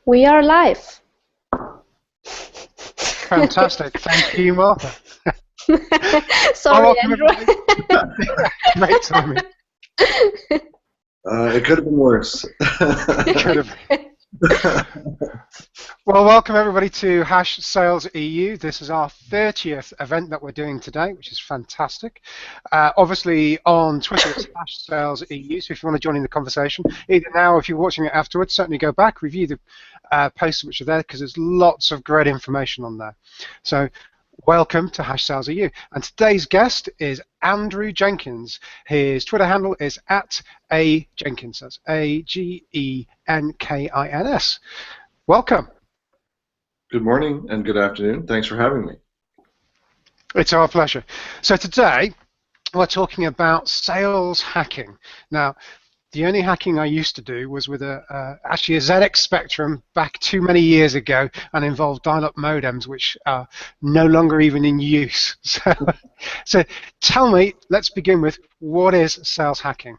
We are live. Fantastic. Thank you, Martha. Sorry, Andrew. Great timing. It could have been worse. It could have been. Well, welcome everybody to Hash Sales EU. This is our 30th event that we're doing today, which is fantastic. Obviously on Twitter it's Hash Sales EU, so if you want to join in the conversation, either now or if you're watching it afterwards, certainly go back, review the posts which are there, because there's lots of great information on there. So welcome to Hash Sales EU. And today's guest is Andrew Jenkins. His Twitter handle is @AJenkins. That's AGENKINS. Welcome. Good morning and good afternoon. Thanks for having me. It's our pleasure. So today we're talking about sales hacking. Now, the only hacking I used to do was with actually a ZX Spectrum back too many years ago and involved dial-up modems, which are no longer even in use. So tell me, let's begin with, what is sales hacking?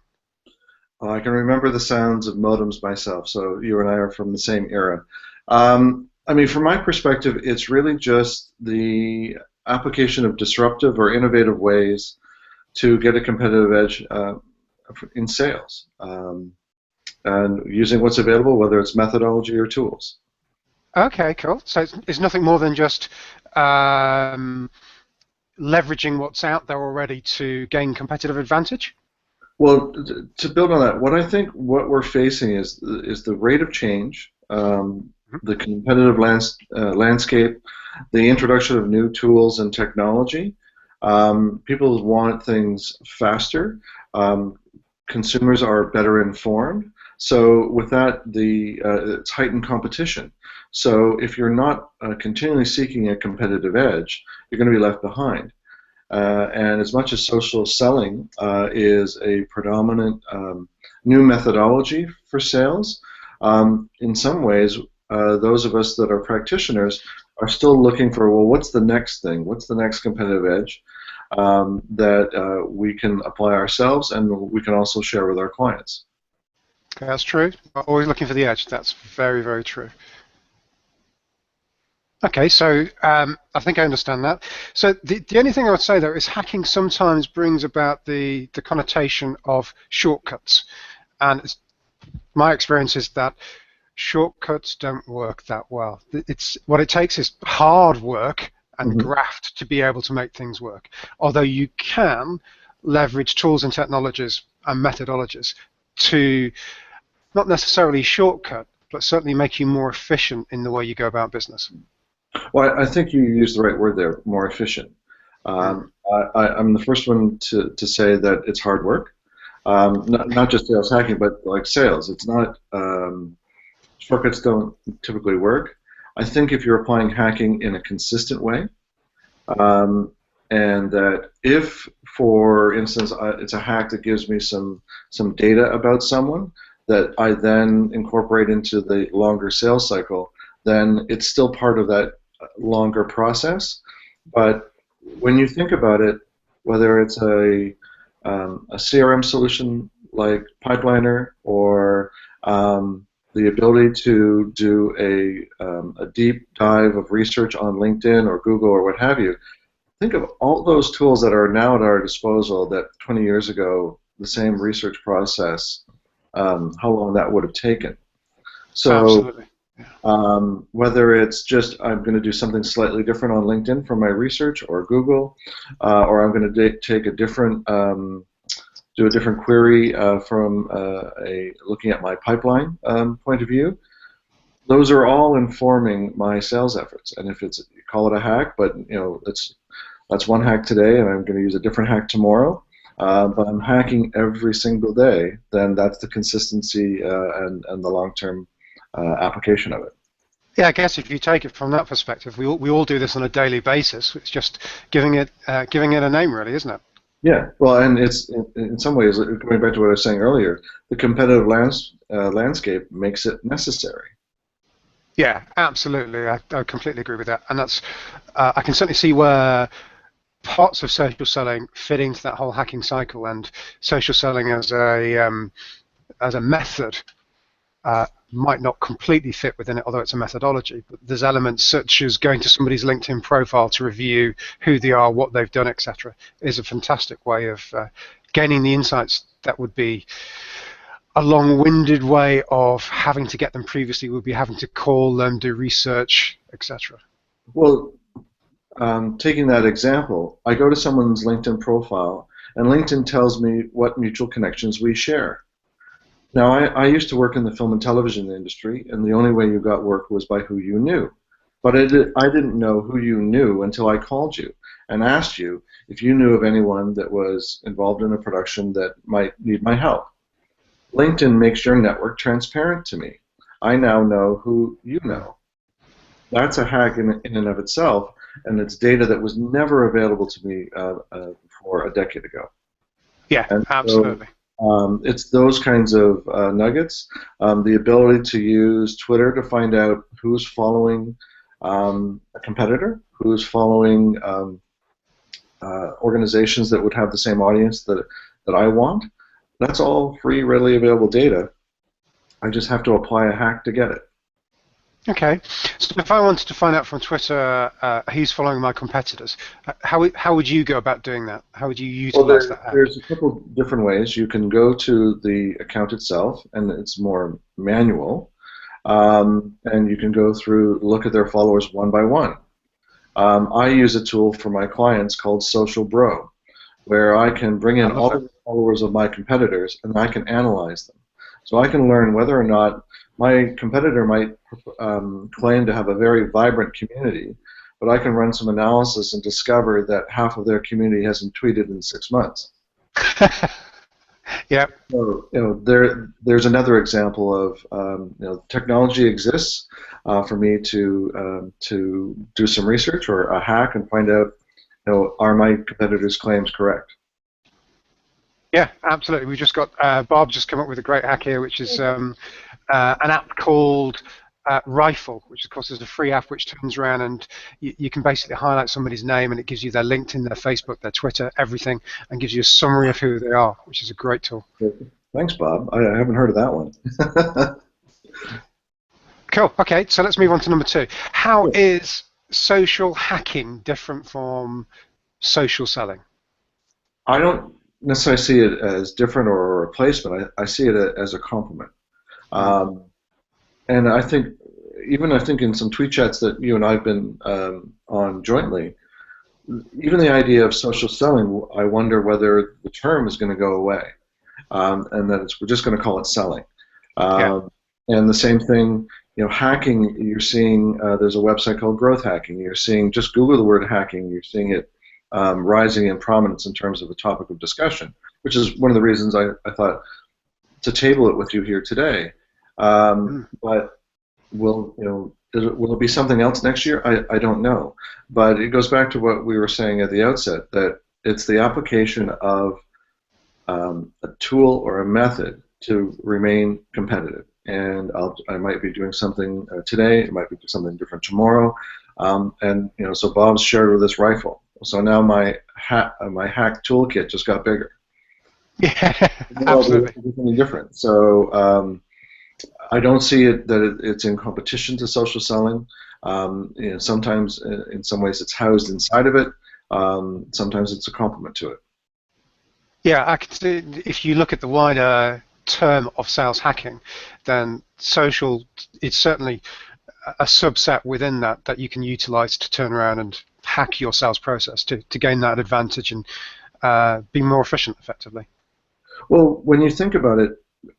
Well, I can remember the sounds of modems myself, so you and I are from the same era. I mean, from my perspective, it's really just the application of disruptive or innovative ways to get a competitive edge in sales, and using what's available, whether it's methodology or tools. Okay, cool. So it's nothing more than just leveraging what's out there already to gain competitive advantage? Well, to build on that, what we're facing is the rate of change, the competitive landscape, the introduction of new tools and technology. People want things faster. Consumers are better informed. So with that, it's heightened competition. So if you're not continually seeking a competitive edge, you're going to be left behind. And as much as social selling is a predominant new methodology for sales, in some ways, those of us that are practitioners are still looking for, well, what's the next thing? What's the next competitive edge that we can apply ourselves and we can also share with our clients? That's true. Always looking for the edge. That's very, very true. Okay, so I think I understand that. So the only thing I would say, though, is hacking sometimes brings about the connotation of shortcuts. And my experience is that shortcuts don't work that well. What it takes is hard work and graft to be able to make things work. Although you can leverage tools and technologies and methodologies to not necessarily shortcut, but certainly make you more efficient in the way you go about business. Well, I think you used the right word there, more efficient. I'm the first one to say that it's hard work. Not just sales hacking, but like sales. It's not, shortcuts don't typically work. I think if you're applying hacking in a consistent way, and that if, for instance, it's a hack that gives me some data about someone that I then incorporate into the longer sales cycle, then it's still part of that longer process. But when you think about it, whether it's a CRM solution like Pipeliner or the ability to do a deep dive of research on LinkedIn or Google or what have you, think of all those tools that are now at our disposal that 20 years ago, the same research process, how long that would have taken. So absolutely. Whether it's just I'm going to do something slightly different on LinkedIn for my research or Google, or I'm going to take a different do a different query from looking at my pipeline point of view. Those are all informing my sales efforts. And if it's, you call it a hack, but that's one hack today, and I'm going to use a different hack tomorrow. But I'm hacking every single day. Then that's the consistency and the long-term application of it. Yeah, I guess if you take it from that perspective, we all do this on a daily basis. It's just giving it a name, really, isn't it? Yeah, well, and it's in some ways, going back to what I was saying earlier, the competitive landscape makes it necessary. Yeah, absolutely. I completely agree with that, and that's I can certainly see where parts of social selling fit into that whole hacking cycle, and social selling as a method might not completely fit within it, although it's a methodology. But there's elements such as going to somebody's LinkedIn profile to review who they are, what they've done, etc. is a fantastic way of gaining the insights that would be a long-winded way of having to get them previously would be having to call them, do research, etc. Well, taking that example, I go to someone's LinkedIn profile, and LinkedIn tells me what mutual connections we share. Now, I used to work in the film and television industry, and the only way you got work was by who you knew. But I didn't know who you knew until I called you and asked you if you knew of anyone that was involved in a production that might need my help. LinkedIn makes your network transparent to me. I now know who you know. That's a hack in and of itself, and it's data that was never available to me before a decade ago. Yeah, and absolutely. So, it's those kinds of nuggets. The ability to use Twitter to find out who's following a competitor, who's following organizations that would have the same audience that I want. That's all free, readily available data. I just have to apply a hack to get it. Okay, so if I wanted to find out from Twitter who's following my competitors, how would you go about doing that? How would you utilize that hack? There's a couple different ways. You can go to the account itself, and it's more manual, and you can go through, look at their followers one by one. I use a tool for my clients called Social Bro, where I can bring in all the followers of my competitors, and I can analyze them. So I can learn whether or not my competitor might claim to have a very vibrant community, but I can run some analysis and discover that half of their community hasn't tweeted in 6 months. Yeah. So there's another example of technology exists for me to do some research or a hack and find out are my competitors' claims correct. Yeah, absolutely. We just got Bob just come up with a great hack here, which is an app called Rifle, which of course is a free app which turns around and you can basically highlight somebody's name and it gives you their LinkedIn, their Facebook, their Twitter, everything, and gives you a summary of who they are, which is a great tool. Thanks, Bob. I haven't heard of that one. Cool. Okay, so let's move on to number 2. How is social hacking different from social selling? I don't necessarily see it as different or a replacement. I see it as a complement. And I think in some tweet chats that you and I have been on jointly, even the idea of social selling, I wonder whether the term is going to go away, and that we're just going to call it selling. And the same thing, hacking. You're seeing there's a website called Growth Hacking. You're seeing, just Google the word hacking. You're seeing it rising in prominence in terms of a topic of discussion, which is one of the reasons I thought to table it with you here today. But will it be something else next year? I don't know. But it goes back to what we were saying at the outset, that it's the application of a tool or a method to remain competitive. And I might be doing something today. It might be something different tomorrow. And so Bob's shared with us Rifle. So now my hack toolkit just got bigger. Yeah, absolutely. It's different. So I don't see it that it's in competition to social selling. Sometimes, in some ways, it's housed inside of it. Sometimes it's a complement to it. Yeah, I can see if you look at the wider term of sales hacking, then social is certainly a subset within that you can utilize to turn around and hack your sales process to gain that advantage and be more efficient effectively. Well, when you think about it,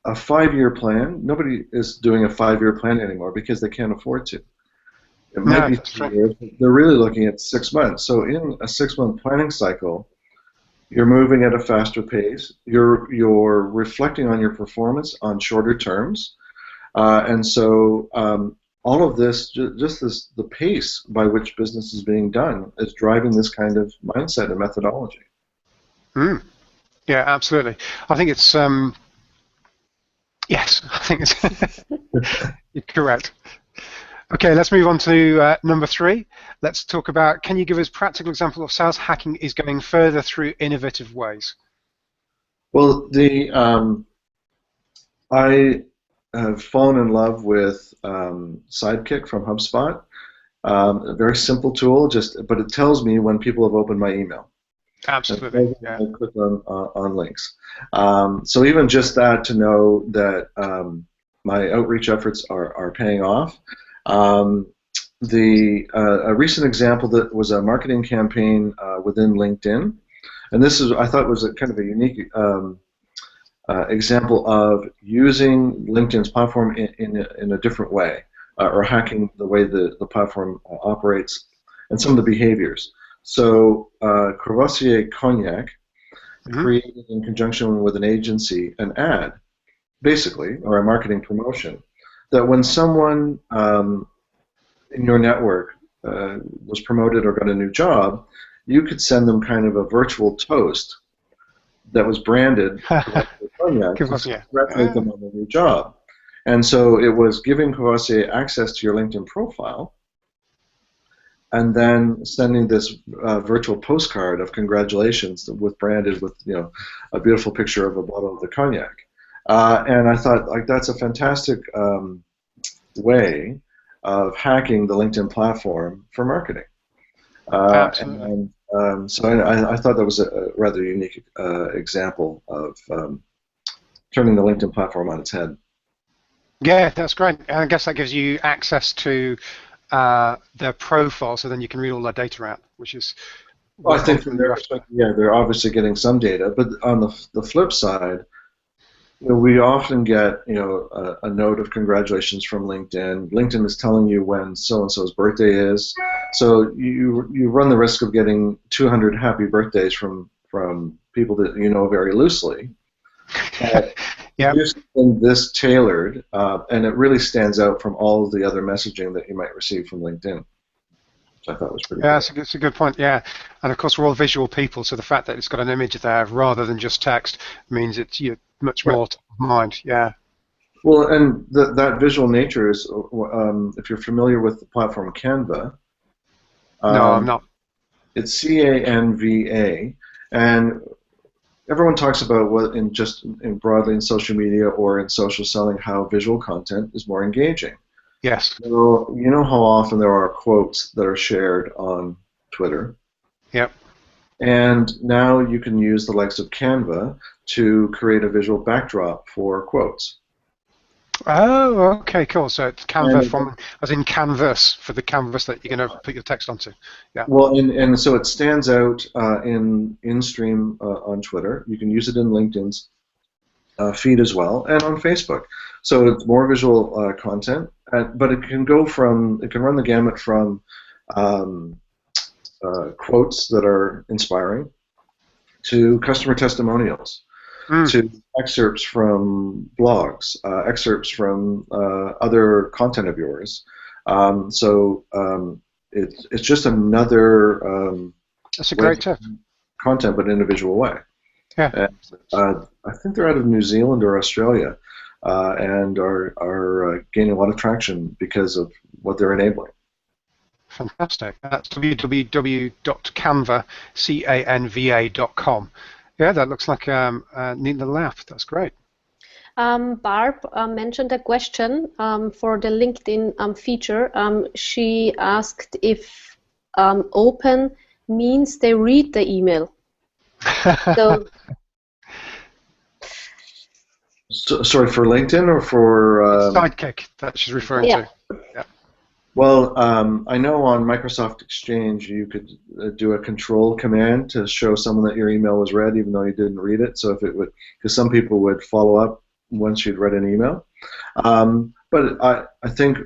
a 5-year plan, nobody is doing a 5-year plan anymore because they can't afford to. It might be 3 years. They're really looking at 6 months. So in a 6-month planning cycle, you're moving at a faster pace. You're reflecting on your performance on shorter terms, and so all of this, the pace by which business is being done, is driving this kind of mindset and methodology. Yeah, absolutely. I think it's yes. I think it's you're correct. Okay, let's move on to number 3. Let's talk about, can you give us a practical example of sales hacking is going further through innovative ways? Well, have fallen in love with Sidekick from HubSpot. A very simple tool, but it tells me when people have opened my email. Absolutely. And Yeah. I click on links. So even just that, to know that my outreach efforts are paying off. A recent example that was a marketing campaign within LinkedIn, and this is, I thought, was a kind of a unique example of using LinkedIn's platform in a different way, or hacking the way the platform operates and some of the behaviors. So Courvoisier Cognac created, in conjunction with an agency, an ad, basically, or a marketing promotion, that when someone in your network was promoted or got a new job, you could send them kind of a virtual toast that was branded Cognac to congratulate them on their new job. And so it was giving Courvoisier access to your LinkedIn profile, and then sending this virtual postcard of congratulations branded with, you know, a beautiful picture of a bottle of the cognac. And I thought, like, that's a fantastic way of hacking the LinkedIn platform for marketing. Absolutely. So I thought that was a rather unique example of turning the LinkedIn platform on its head. Yeah, that's great. And I guess that gives you access to their profile, so then you can read all their data out, which is. Well, I think from their perspective, yeah, they're obviously getting some data, but on the flip side, you know, we often get, you know, a note of congratulations from LinkedIn. LinkedIn is telling you when so-and-so's birthday is, so you run the risk of getting 200 happy birthdays from people that you know very loosely. Yeah. Do something this tailored, and it really stands out from all of the other messaging that you might receive from LinkedIn, which I thought was pretty cool. It's a good point, yeah. And of course, we're all visual people, so the fact that it's got an image there rather than just text means it's much more top of mind, yeah. Well, and that visual nature is, if you're familiar with the platform Canva. No, I'm not. It's Canva, and everyone talks about broadly in social media or in social selling, how visual content is more engaging. Yes. So you know how often there are quotes that are shared on Twitter. Yep. And now you can use the likes of Canva to create a visual backdrop for quotes. Oh, okay, cool. So it's Canva as in canvas, for the canvas that you're going to put your text onto. Yeah. Well, and so it stands out in stream on Twitter. You can use it in LinkedIn's feed as well, and on Facebook. So it's more visual content, but it can run the gamut from quotes that are inspiring to customer testimonials, to excerpts from blogs, excerpts from other content of yours. It's just another that's a great tip. Content, but in a visual way. Yeah. And, I think they're out of New Zealand or Australia, and are gaining a lot of traction because of what they're enabling. Fantastic. That's www.canva.com. Yeah, that looks like a neat little app. That's great. Barb mentioned a question for the LinkedIn feature. She asked if open means they read the email. Sorry, for LinkedIn or for Sidekick that she's referring to. Yeah. Well, I know on Microsoft Exchange you could do a control command to show someone that your email was read, even though you didn't read it. So if it would, because some people would follow up once you'd read an email. But I think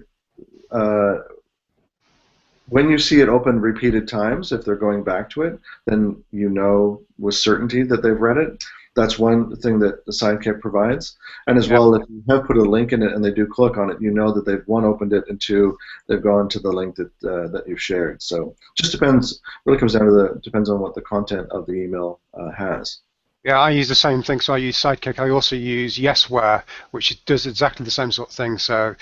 when you see it open repeated times, if they're going back to it, then you know with certainty that they've read it. That's one thing that the Sidekick provides. And as well, if you have put a link in it and they do click on it, you know that they've, one, opened it, and two, they've gone to the link that you've shared. So just depends, really comes down to depends on what the content of the email has. Yeah, I use the same thing. So I use Sidekick. I also use Yesware, which does exactly the same sort of thing. So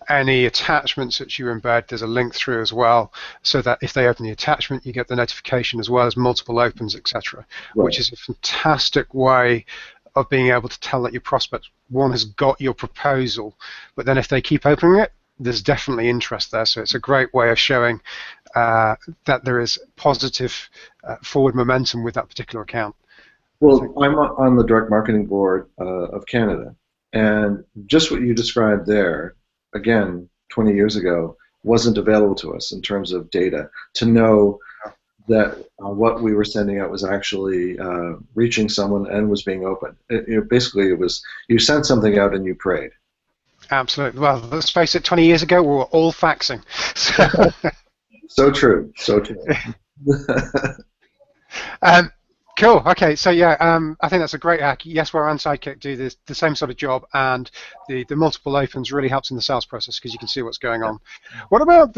any attachments that you embed, there's a link through as well, so that if they open the attachment, you get the notification as well as multiple opens, etc. Right. Which is a fantastic way of being able to tell that your prospect, one, has got your proposal, but then if they keep opening it, there's definitely interest there. So it's a great way of showing that there is positive forward momentum with that particular account. Well, I'm on the direct marketing board of Canada, and just what you described there, again, 20 years ago, wasn't available to us in terms of data to know that what we were sending out was actually reaching someone and was being opened. Basically, it was you sent something out and you prayed. Absolutely. Well, let's face it, 20 years ago, we were all faxing. So true. So true. Cool. Okay. So yeah, I think that's a great hack. Yesware and Sidekick do the same sort of job, and the multiple opens really helps in the sales process because you can see what's going on. What about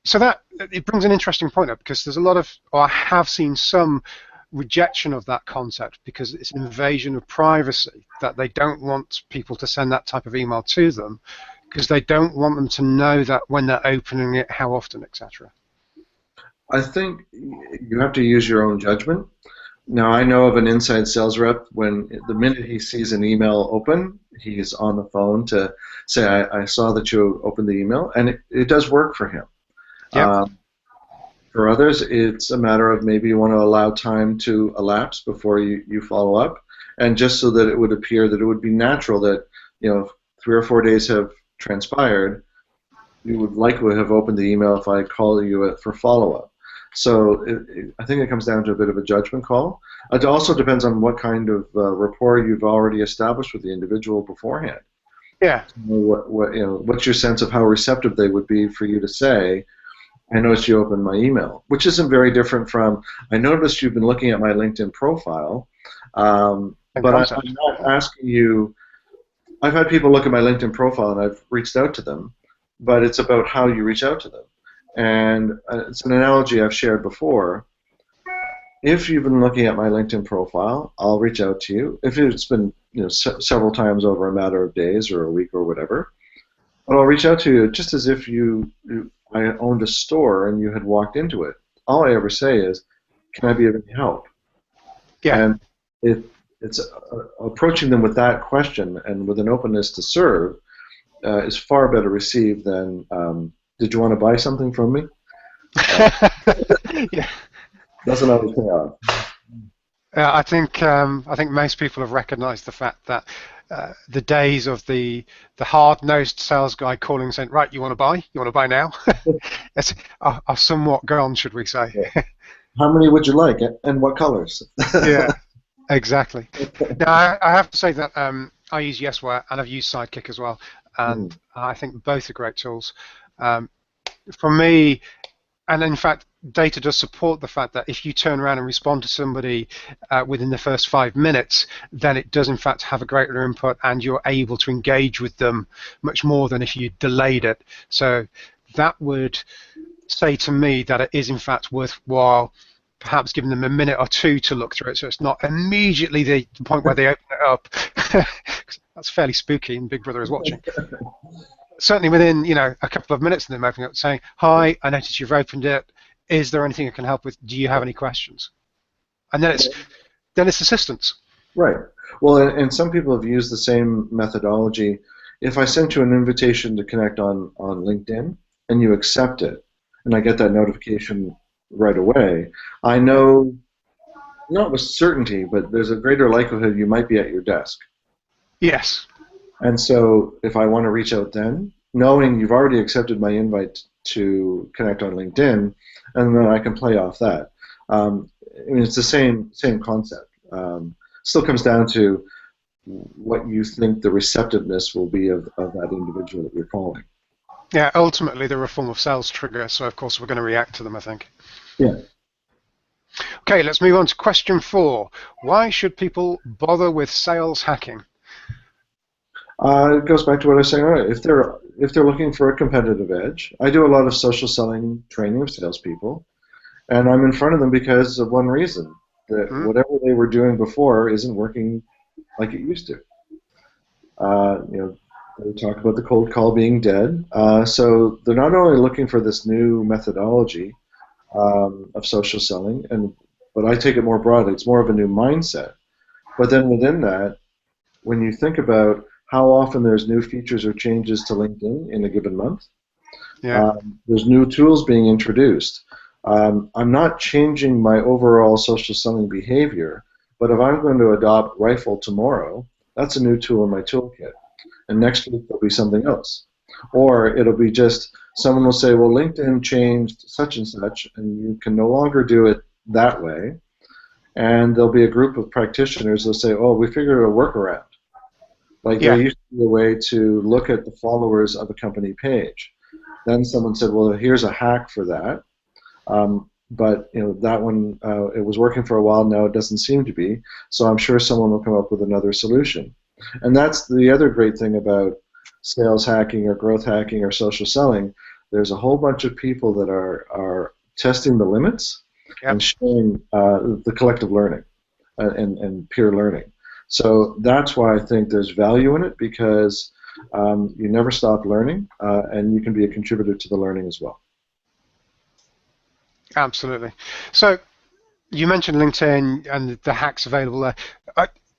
so that it brings an interesting point up, because there's a lot of, or I have seen some rejection of that concept because it's an invasion of privacy, that they don't want people to send that type of email to them because they don't want them to know that when they're opening it, how often, etc. I think you have to use your own judgment. Now, I know of an inside sales rep, when the minute he sees an email open, he's on the phone to say, I saw that you opened the email, and it does work for him. Yep. For others, it's a matter of maybe you want to allow time to elapse before you follow up, and just so that it would appear that it would be natural that 3 or 4 days have transpired, you would likely have opened the email if I call you for follow-up. So I think it comes down to a bit of a judgment call. It also depends on what kind of rapport you've already established with the individual beforehand. Yeah. What's your sense of how receptive they would be for you to say, I noticed you opened my email, which isn't very different from, I noticed you've been looking at my LinkedIn profile, but I'm not asking you. I've had people look at my LinkedIn profile and I've reached out to them, but it's about how you reach out to them. And it's an analogy I've shared before. If you've been looking at my LinkedIn profile, I'll reach out to you. If it's been several times over a matter of days or a week or whatever, but I'll reach out to you just as if I owned a store and you had walked into it. All I ever say is, can I be of any help? Yeah. And it's approaching them with that question and with an openness to serve is far better received than, did you want to buy something from me? Yeah. Doesn't always pay off. I think most people have recognised the fact that the days of the hard-nosed sales guy calling and saying, right, you want to buy? You want to buy now? are somewhat gone, should we say. Yeah. How many would you like, and what colours? Yeah, exactly. Now, I have to say that I use Yesware, and I've used Sidekick as well, and I think both are great tools. For me, and in fact, data does support the fact that if you turn around and respond to somebody within the first 5 minutes, then it does in fact have a greater input and you're able to engage with them much more than if you delayed it. So that would say to me that it is in fact worthwhile perhaps giving them a minute or two to look through it, so it's not immediately the point where they open it up. That's fairly spooky and Big Brother is watching. Certainly within a couple of minutes of them opening up saying, hi, I noticed you've opened it. Is there anything I can help with? Do you have any questions? And then it's assistance. Right. Well, and some people have used the same methodology. If I sent you an invitation to connect on LinkedIn and you accept it, and I get that notification right away, I know, not with certainty, but there's a greater likelihood you might be at your desk. Yes. And so if I want to reach out then, knowing you've already accepted my invite to connect on LinkedIn, and then I can play off that. It's the same concept. Still comes down to what you think the receptiveness will be of that individual that you're calling. Yeah, ultimately they're a form of sales trigger, so of course we're going to react to them, I think. Yeah. Okay, let's move on to question 4. Why should people bother with sales hacking? It goes back to what I was saying earlier. If they're looking for a competitive edge, I do a lot of social selling training of salespeople, and I'm in front of them because of one reason: that whatever they were doing before isn't working like it used to. They talk about the cold call being dead. So they're not only looking for this new methodology of social selling, but I take it more broadly. It's more of a new mindset. But then within that, when you think about how often there's new features or changes to LinkedIn in a given month, Yeah. there's new tools being introduced. I'm not changing my overall social selling behavior, but if I'm going to adopt Rifle tomorrow, that's a new tool in my toolkit. And next week there'll be something else. Or it'll be just someone will say, well, LinkedIn changed such and such, and you can no longer do it that way. And there'll be a group of practitioners that'll say, oh, we figured a workaround. Like there Yeah. used to be a way to look at the followers of a company page. Then someone said, well, here's a hack for that. But that one, it was working for a while. Now it doesn't seem to be. So I'm sure someone will come up with another solution. And that's the other great thing about sales hacking or growth hacking or social selling. There's a whole bunch of people that are testing the limits and sharing the collective learning and peer learning. So that's why I think there's value in it, because you never stop learning, and you can be a contributor to the learning as well. Absolutely. So you mentioned LinkedIn and the hacks available there.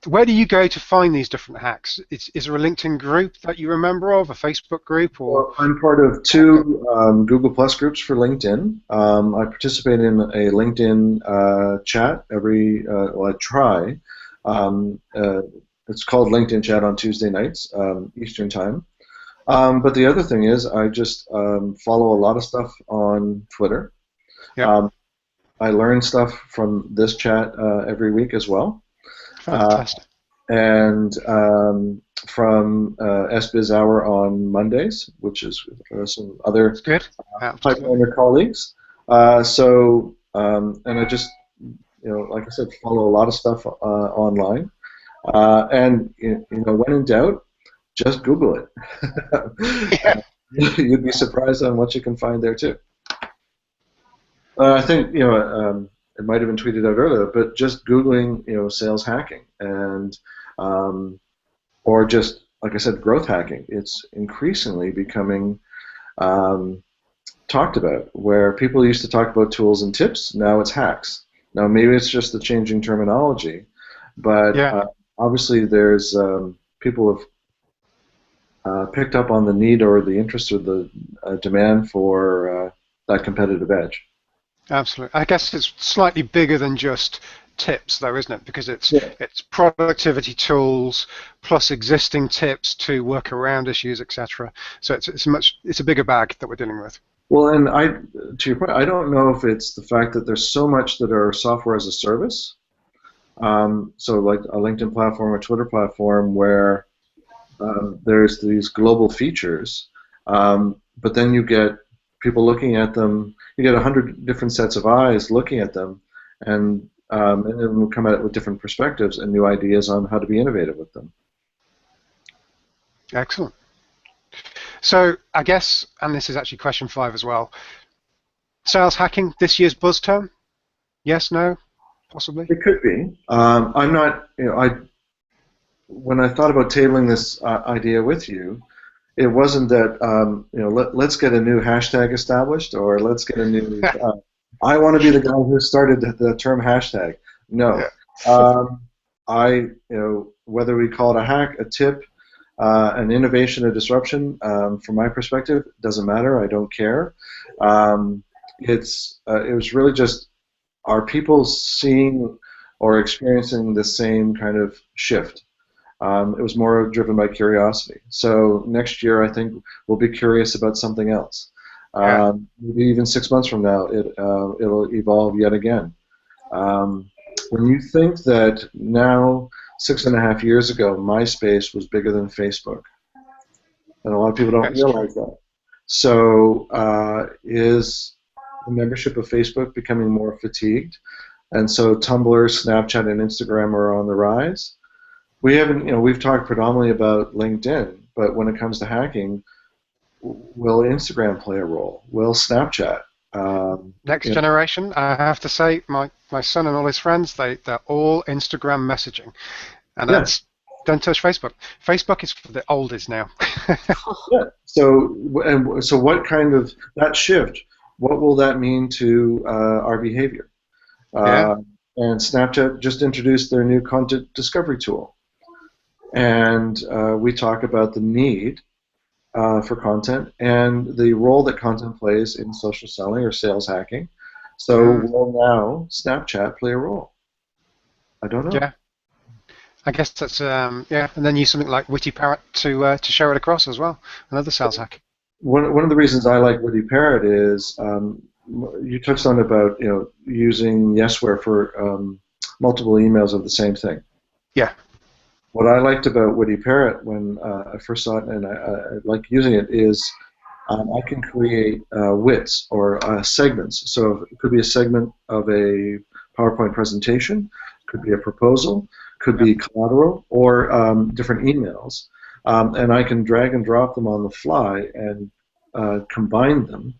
Where do you go to find these different hacks? Is there a LinkedIn group that you remember of, a Facebook group, or? Well, I'm part of two Google Plus groups for LinkedIn. I participate in a LinkedIn chat well, I try. It's called LinkedIn Chat on Tuesday nights, Eastern Time. But the other thing is I just follow a lot of stuff on Twitter. Yeah. I learn stuff from this chat every week as well. Fantastic. And from SBiz Hour on Mondays, which is some other Pipeline colleagues. And I just, like I said, follow a lot of stuff online. And when in doubt, just Google it. You'd be surprised on what you can find there too. I think it might have been tweeted out earlier, but just Googling sales hacking and or just, like I said, growth hacking. It's increasingly becoming talked about. Where people used to talk about tools and tips, now it's hacks. Now maybe it's just the changing terminology, but obviously there's people have picked up on the need or the interest or the demand for that competitive edge. Absolutely. I guess it's slightly bigger than just tips, though, isn't it? Because it's productivity tools plus existing tips to work around issues, etc. So it's a bigger bag that we're dealing with. Well, and to your point, I don't know if it's the fact that there's so much that are software as a service. So like a LinkedIn platform or Twitter platform where there's these global features, but then you get people looking at them. You get 100 different sets of eyes looking at them, and then we'll come at it with different perspectives and new ideas on how to be innovative with them. Excellent. So I guess, and this is actually question 5 as well, sales hacking, this year's buzz term? Yes, no, possibly? It could be. I'm not, when I thought about tabling this idea with you, it wasn't that, let's get a new hashtag established, or let's get a new, I want to be the guy who started the term hashtag. No. Whether we call it a hack, a tip, an innovation, a disruption, from my perspective, doesn't matter. I don't care. It was really just, are people seeing or experiencing the same kind of shift? It was more driven by curiosity. So next year, I think we'll be curious about something else. Maybe even 6 months from now, it'll evolve yet again. When you think that now, 6.5 years ago, MySpace was bigger than Facebook, and a lot of people don't realize that. So is the membership of Facebook becoming more fatigued? And so Tumblr, Snapchat, and Instagram are on the rise. We haven't, we've talked predominantly about LinkedIn, but when it comes to hacking, will Instagram play a role? Will Snapchat? Next generation, I have to say, my son and all his friends, they're all Instagram messaging, and that's don't touch Facebook. Facebook is for the oldies now. So what kind of that shift? What will that mean to our behavior? And Snapchat just introduced their new content discovery tool. And we talk about the need for content and the role that content plays in social selling or sales hacking. So will now Snapchat play a role? I don't know. Yeah. I guess that's yeah, and then use something like Witty Parrot to show it across as well. Another sales hack. One of the reasons I like Witty Parrot is you touched on about using Yesware for multiple emails of the same thing. Yeah. What I liked about Witty Parrot when I first saw it, and I like using it, is I can create wits or segments. So it could be a segment of a PowerPoint presentation, could be a proposal, could be collateral, or different emails. And I can drag and drop them on the fly and combine them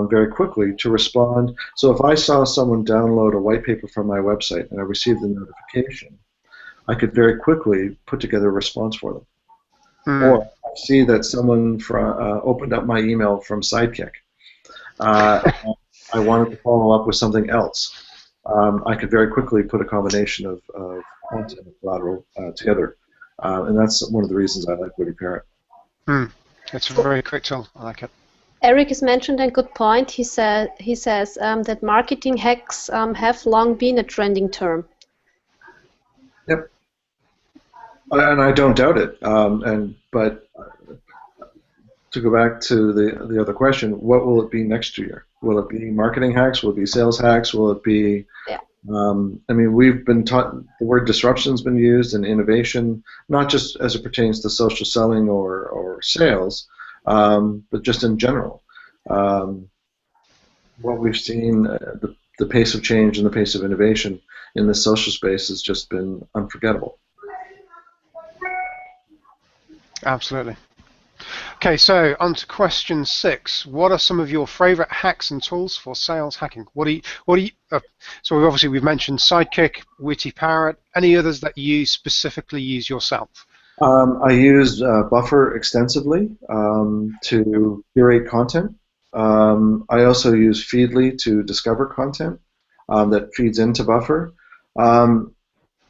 very quickly to respond. So if I saw someone download a white paper from my website and I received the notification, I could very quickly put together a response for them. Or I see that someone opened up my email from Sidekick. I wanted to follow up with something else. I could very quickly put a combination of content and collateral together. And that's one of the reasons I like Witty Parrot. It's a very quick tool. I like it. Eric has mentioned a good point. He says that marketing hacks have long been a trending term. Yep. And I don't doubt it. But to go back to the other question, what will it be next year? Will it be marketing hacks? Will it be sales hacks? Will it be? Yeah. I mean, we've been taught the word disruption's been used in innovation, not just as it pertains to social selling or sales, but just in general. What we've seen, the pace of change and the pace of innovation in the social space has just been unforgettable. Absolutely. Okay, so on to question 6. What are some of your favorite hacks and tools for sales hacking? So we've mentioned Sidekick, Witty Parrot. Any others that you specifically use yourself? I use Buffer extensively to curate content. I also use Feedly to discover content that feeds into Buffer.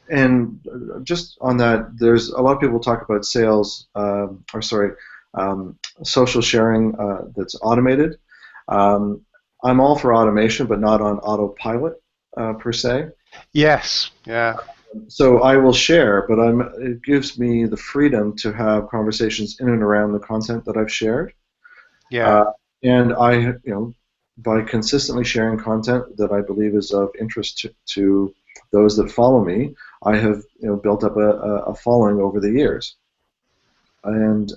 And just on that, there's a lot of people talk about social sharing that's automated. I'm all for automation, but not on autopilot per se. Yes, yeah. So I will share, but it gives me the freedom to have conversations in and around the content that I've shared. Yeah. And by consistently sharing content that I believe is of interest to those that follow me, I have built up a following over the years. And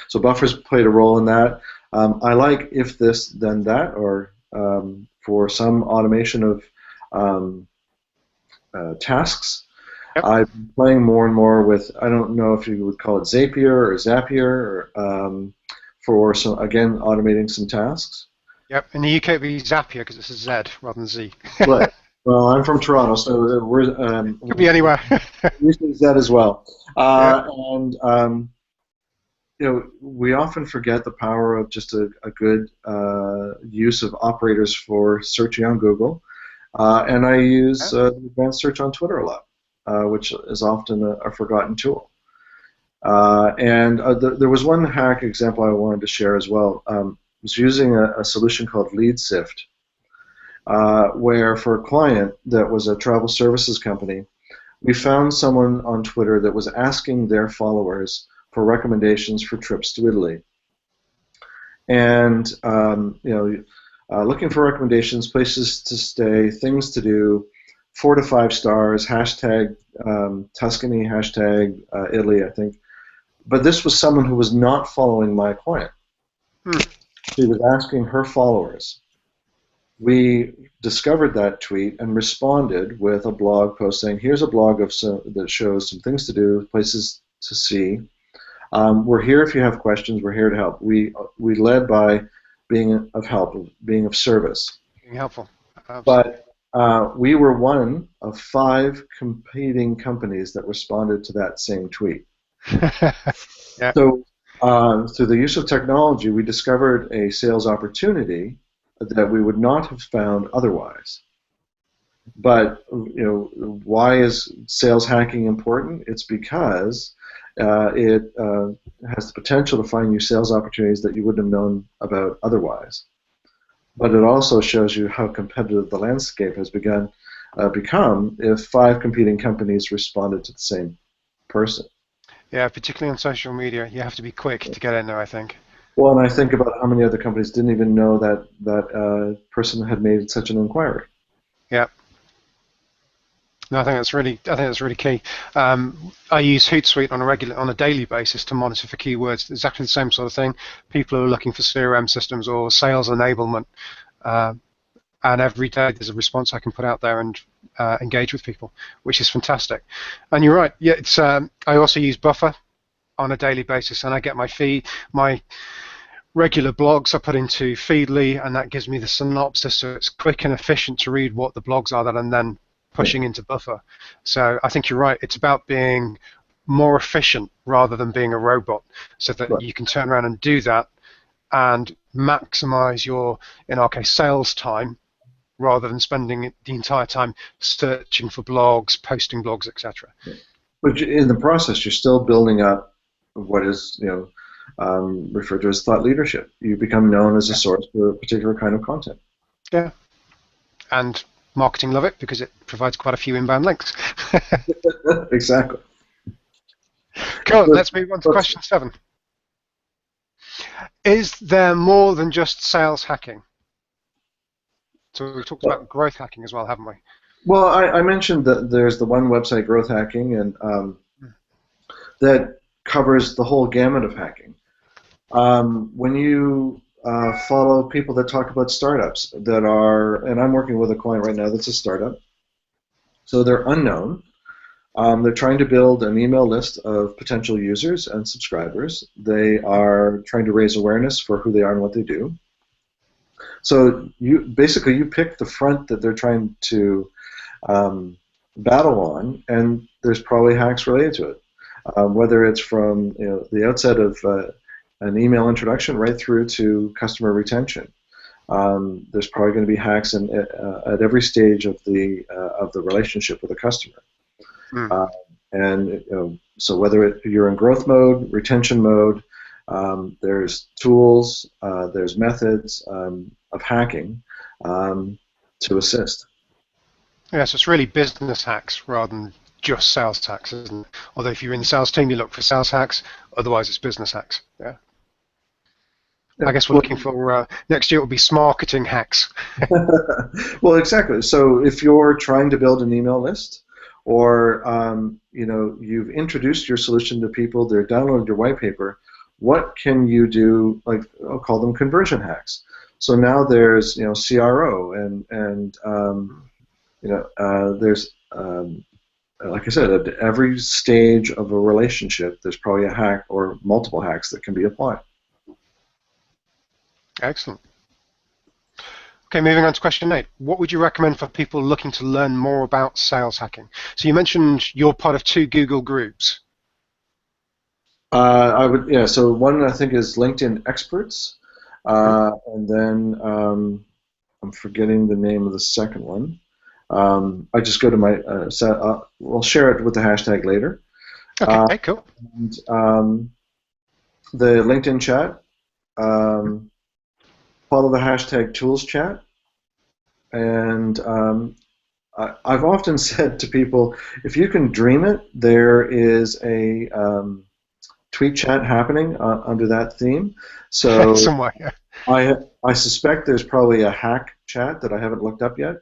so Buffer's played a role in that. I like if this, then that, or for some automation of tasks. Yep. I've been playing more and more with, I don't know if you would call it Zapier, for some, again, automating some tasks. Yep, in the UK it would be Zapier because it's a Z rather than Z. Right. Well, I'm from Toronto, so we're... Could be anywhere. We use that as well. Yep. And we often forget the power of just a good use of operators for searching on Google. And I use advanced search on Twitter a lot, which is often a forgotten tool. And there was one hack example I wanted to share as well. I was using a solution called Lead Sift, where for a client that was a travel services company, we found someone on Twitter that was asking their followers for recommendations for trips to Italy. And looking for recommendations, places to stay, things to do, 4 to 5 stars, hashtag Tuscany, hashtag Italy, I think. But this was someone who was not following my client. She was asking her followers. We discovered that tweet and responded with a blog post saying, here's a blog that shows some things to do, places to see. We're here if you have questions. We're here to help. We led by being of help, being of service. Being helpful. Absolutely. But we were one of 5 competing companies that responded to that same tweet. Yeah. So through the use of technology, we discovered a sales opportunity that we would not have found otherwise. But why is sales hacking important? It's because it has the potential to find you sales opportunities that you wouldn't have known about otherwise. But it also shows you how competitive the landscape has become if 5 competing companies responded to the same person. Yeah, particularly on social media, you have to be quick to get in there, I think. Well, and I think about how many other companies didn't even know that person had made such an inquiry. Yeah. No, I think that's really key. I use Hootsuite on a daily basis to monitor for keywords. Exactly the same sort of thing. People who are looking for CRM systems or sales enablement, and every day there's a response I can put out there and engage with people, which is fantastic. And you're right. Yeah, it's. I also use Buffer on a daily basis, and I get my regular blogs I put into Feedly, and that gives me the synopsis, so it's quick and efficient to read what the blogs are that I'm then pushing into Buffer. So I think you're right. It's about being more efficient rather than being a robot, so that Right. you can turn around and do that and maximize your, in our case, sales time, rather than spending the entire time searching for blogs, posting blogs, etc. But in the process, you're still building up what is referred to as thought leadership. You become known as a Yeah. source for a particular kind of content. Yeah. And marketing love it because it provides quite a few inbound links. Exactly. Cool. But, Let's move on to question 7. Is there more than just sales hacking? So we've talked about growth hacking as well, haven't we? well, I mentioned that there's the one website, growth hacking, and that covers the whole gamut of hacking. When you follow people that talk about startups that are, and I'm working with a client right now that's a startup, so they're unknown. They're trying to build an email list of potential users and subscribers. They are trying to raise awareness for who they are and what they do. So you pick the front that they're trying to battle on, and there's probably hacks related to it. Whether it's from the outset of an email introduction right through to customer retention. There's probably going to be hacks at every stage of the relationship with a customer. So whether you're in growth mode, retention mode, there's tools, there's methods of hacking to assist. Yeah, so it's really business hacks rather than just sales hacks, isn't it? Although if you're in the sales team, you look for sales hacks. Otherwise, it's business hacks. Yeah. I guess we're looking for next year. It will be marketing hacks. Well, exactly. So if you're trying to build an email list, or you've introduced your solution to people, they're downloaded your white paper, what can you do? Like, I'll call them conversion hacks. So now there's CRO and there's like I said, at every stage of a relationship, there's probably a hack or multiple hacks that can be applied. Excellent. Okay, moving on to question 8. What would you recommend for people looking to learn more about sales hacking? So you mentioned you're part of 2 Google groups. I would, yeah. So one I think is LinkedIn Experts, and then I'm forgetting the name of the second one. I just go to my. We'll share it with the hashtag later. Okay, cool. And, the LinkedIn chat. Follow the hashtag tools chat, and I've often said to people, if you can dream it, there is a tweet chat happening under that theme. So somewhere. Yeah. I suspect there's probably a hack chat that I haven't looked up yet,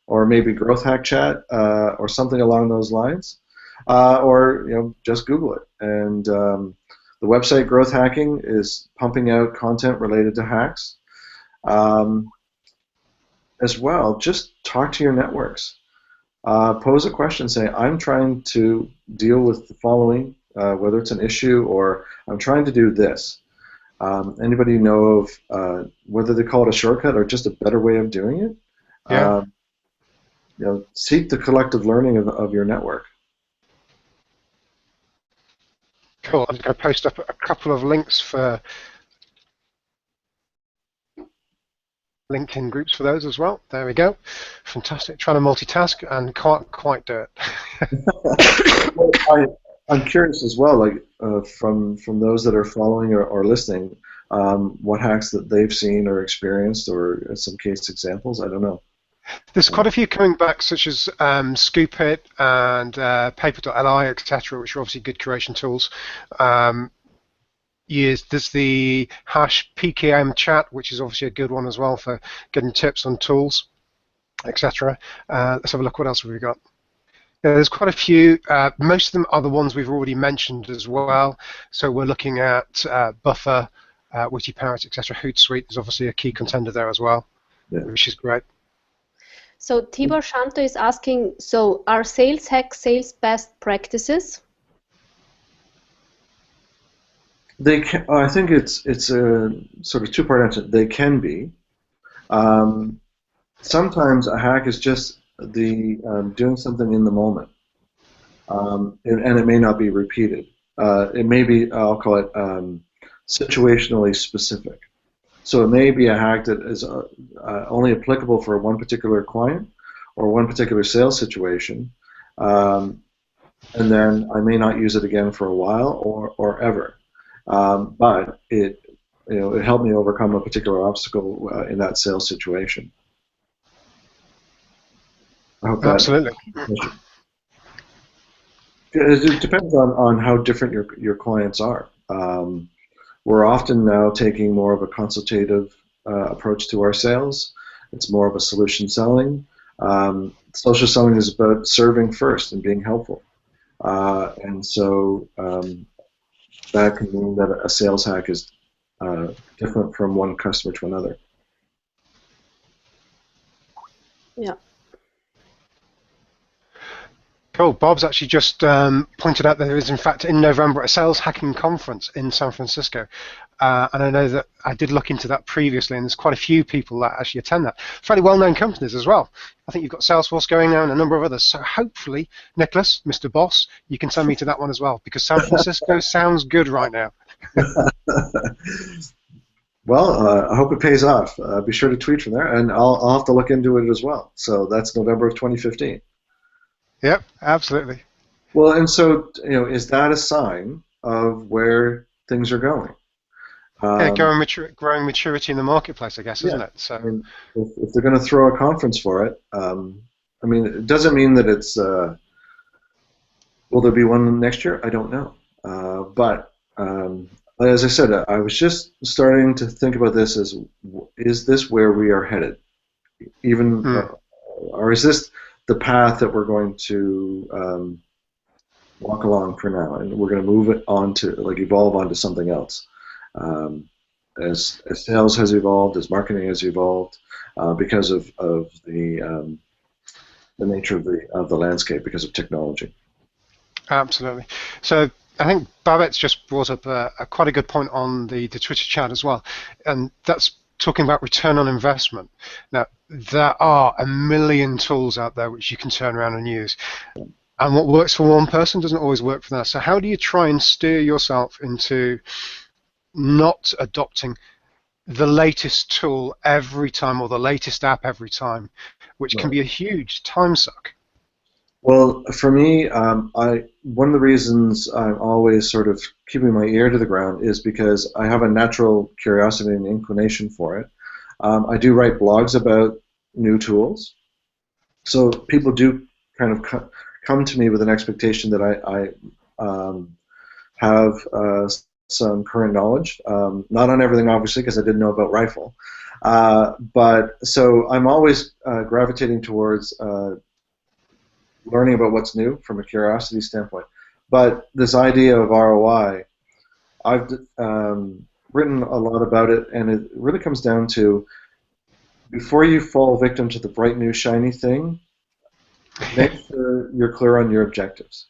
or maybe growth hack chat or something along those lines, or just Google it. And the website Growth Hacking is pumping out content related to hacks. As well, just talk to your networks. Pose a question, say, I'm trying to deal with the following, whether it's an issue or I'm trying to do this. Anybody know of whether they call it a shortcut or just a better way of doing it? Yeah. Seek the collective learning of your network. Cool. I'm going to post up a couple of links for LinkedIn groups for those as well. There we go. Fantastic. Trying to multitask and can't quite do it. Well, I'm curious as well, like from those that are following or listening, what hacks that they've seen or experienced, or some case examples. I don't know. There's quite a few coming back, such as Scoopit and Paper.li, etc., which are obviously good curation tools. Yes, there's the hash PKM chat, which is obviously a good one as well for getting tips on tools, etc. Let's have a look. What else have we got? Yeah, there's quite a few. Most of them are the ones we've already mentioned as well. So we're looking at Buffer, Witty Parrot, etc. Hootsuite is obviously a key contender there as well, which is great. So Tibor Shanto is asking, so are sales hacks sales best practices? They can, I think it's a sort of two-part answer. They can be. Sometimes a hack is just the doing something in the moment, and it may not be repeated. It may be, I'll call it situationally specific. So it may be a hack that is only applicable for one particular client or one particular sales situation, and then I may not use it again for a while or ever. But it helped me overcome a particular obstacle in that sales situation. I hope Absolutely. It depends on how different your clients are. We're often now taking more of a consultative approach to our sales. It's more of a solution selling. Social selling is about serving first and being helpful. And so that can mean that a sales hack is different from one customer to another. Yeah. Cool. Bob's actually just pointed out that there is, in fact, in November, a sales hacking conference in San Francisco. And I know that I did look into that previously, and there's quite a few people that actually attend that. Fairly well-known companies as well. I think you've got Salesforce going now and a number of others. So hopefully, Nicholas, Mr. Boss, you can send me to that one as well, because San Francisco sounds good right now. Well, I hope it pays off. Be sure to tweet from there, and I'll have to look into it as well. So that's November of 2015. Yep, absolutely. Well, and so, is that a sign of where things are going? Yeah, growing maturity in the marketplace, I guess, isn't it? So, I mean, if they're going to throw a conference for it, I mean, it doesn't mean that it's. Will there be one next year? I don't know. But as I said, I was just starting to think about this as: is this where we are headed? Or is this the path that we're going to walk along for now, and we're going to move it on to evolve onto something else? As sales has evolved, as marketing has evolved, because of the nature of the landscape, because of technology. Absolutely. So I think Babette's just brought up quite a good point on the Twitter chat as well, and that's talking about return on investment. Now, there are a million tools out there which you can turn around and use, and what works for one person doesn't always work for that. So how do you try and steer yourself into not adopting the latest tool every time or the latest app every time, which can be a huge time suck? Well, for me, one of the reasons I'm always sort of keeping my ear to the ground is because I have a natural curiosity and inclination for it. I do write blogs about new tools, so people do kind of come to me with an expectation that I have some current knowledge, not on everything obviously, because I didn't know about Rifle, but so I'm always gravitating towards learning about what's new from a curiosity standpoint. But this idea of ROI, I've written a lot about it, and it really comes down to, before you fall victim to the bright new shiny thing, make sure you're clear on your objectives.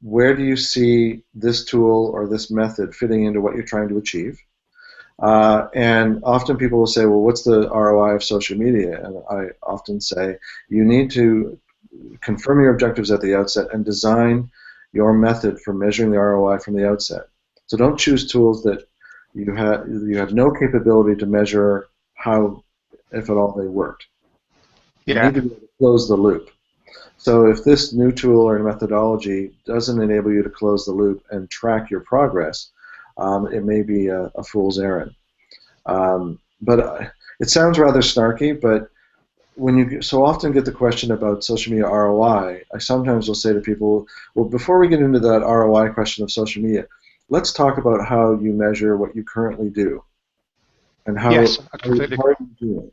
Where do you see this tool or this method fitting into what you're trying to achieve? And often people will say, well, what's the ROI of social media? And I often say, you need to confirm your objectives at the outset and design your method for measuring the ROI from the outset. So don't choose tools that you have no capability to measure how if at all they worked. You Yeah. need to be able to close the loop. So if this new tool or methodology doesn't enable you to close the loop and track your progress, it may be a fool's errand. But it sounds rather snarky, but when you so often get the question about social media ROI, I sometimes will say to people, well, before we get into that ROI question of social media, let's talk about how you measure what you currently do and Yes, I how completely are agree. you doing.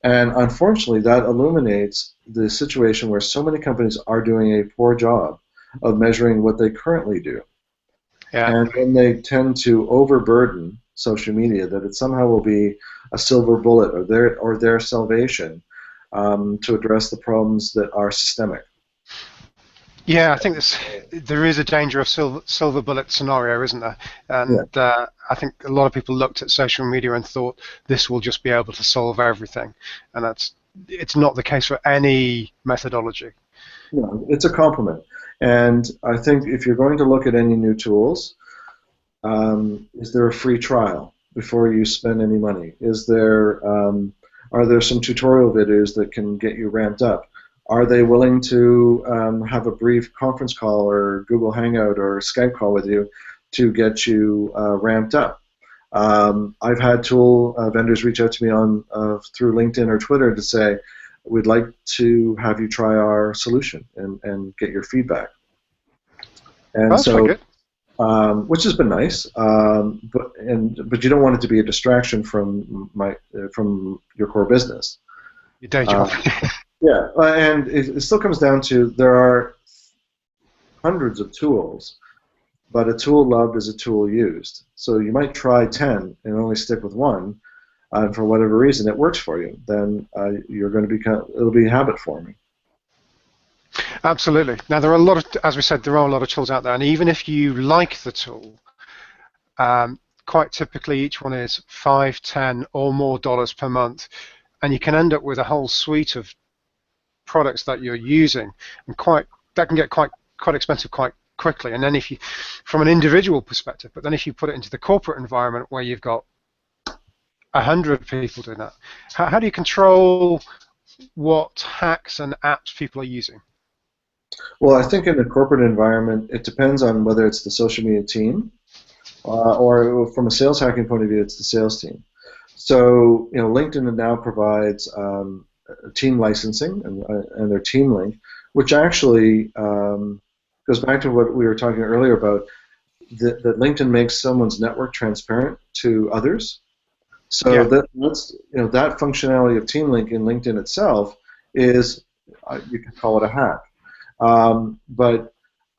And unfortunately, that illuminates the situation where so many companies are doing a poor job of measuring what they currently do. Yeah. And then they tend to overburden social media, that it somehow will be a silver bullet or their salvation to address the problems that are systemic. Yeah, I think there is a danger of silver bullet scenario, isn't there? Yeah. And I think a lot of people looked at social media and thought this will just be able to solve everything, and it's not the case for any methodology. No, it's a complement. And I think if you're going to look at any new tools, is there a free trial before you spend any money? Are there some tutorial videos that can get you ramped up? Are they willing to have a brief conference call or Google Hangout or Skype call with you to get you ramped up? I've had tool vendors reach out to me through LinkedIn or Twitter to say, we'd like to have you try our solution and get your feedback. Oh, And that's quite so, good. which has been nice, but you don't want it to be a distraction from your core business. Your day job. Uh, yeah, and it still comes down to there are hundreds of tools, but a tool loved is a tool used. So you might try 10 and only stick with one, and for whatever reason it works for you. Then you're going to it'll be habit forming. Absolutely. Now, there are a lot of, as we said, there are a lot of tools out there, and even if you like the tool, quite typically each one is $5, $10, or more dollars per month, and you can end up with a whole suite of products that you're using, and that can get quite expensive quite quickly. And then if you, from an individual perspective, but then if you put it into the corporate environment where you've got 100 people doing that, how do you control what hacks and apps people are using? Well, I think in a corporate environment, it depends on whether it's the social media team or from a sales hacking point of view, it's the sales team. So, LinkedIn now provides team licensing and their team link, which actually goes back to what we were talking earlier about, that LinkedIn makes someone's network transparent to others. So Yeah. that functionality of team link in LinkedIn itself is, you could call it a hack. But